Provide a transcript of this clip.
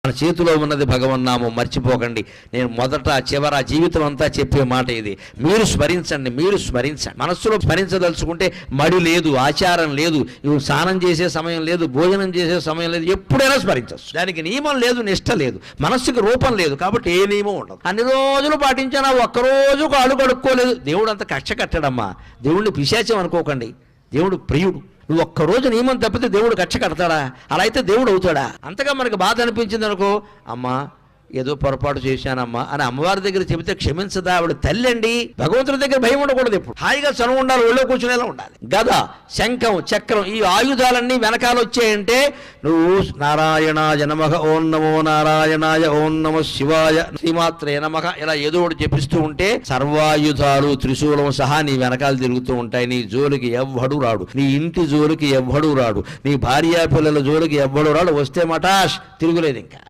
మన చేతిలో ఉన్నది భగవన్నామం, మర్చిపోకండి. నేను మొదట చివర జీవితం అంతా చెప్పే మాట ఇది. మీరు స్మరించండి, మీరు స్మరించండి. మనస్సులో స్మరించదలుచుకుంటే మడి లేదు, ఆచారం లేదు, స్నానం చేసే సమయం లేదు, భోజనం చేసే సమయం లేదు, ఎప్పుడైనా స్మరించవచ్చు. దానికి నియమం లేదు, నిష్ట లేదు, మనస్సుకి రూపం లేదు, కాబట్టి ఏ నియమం ఉండదు. అన్ని రోజులు పాటించినా ఒక్కరోజు కాళ్ళు కడుక్కోలేదు, దేవుడు అంత కక్ష కట్టడమ్మా. దేవుడిని పిశాచం అనుకోకండి, దేవుడు ప్రియుడు. నువ్వు ఒక్కరోజు నియమం తప్పితే దేవుడు కక్ష కడతాడా? అలా అయితే దేవుడు అవుతాడా? అంతగా మనకు బాధ అనిపించింది అనుకో, అమ్మా ఏదో పొరపాటు చేశానమ్మా అని అమ్మవారి దగ్గర చెబితే క్షమించదా? ఆవిడ తల్లి అండి. భగవంతుడి దగ్గర భయం ఉండకూడదు, ఎప్పుడు హాయిగా చనువు ఉండాలి, ఒళ్ళో కూర్చునేలా ఉండాలి. గద, శంఖం, చక్రం, ఈ ఆయుధాలన్నీ వెనకాల వచ్చాయంటే నువ్వు నారాయణాయ నమః, ఓం నమో నారాయణాయ, ఓం నమః శివాయ, శ్రీమాత్రే నమః ఇలా ఏదో ఒకటి చెప్పిస్తూ ఉంటే సర్వాయుధాలు త్రిశూలం సహా నీ వెనకాల తిరుగుతూ ఉంటాయి. నీ జోలికి ఎవ్వడు రాడు, నీ ఇంటి జోలికి ఎవ్వడు రాడు, నీ భార్యా పిల్లల జోలికి ఎవ్వడు రాడు. వస్తే మటాష్, తిరుగులేదు ఇంకా.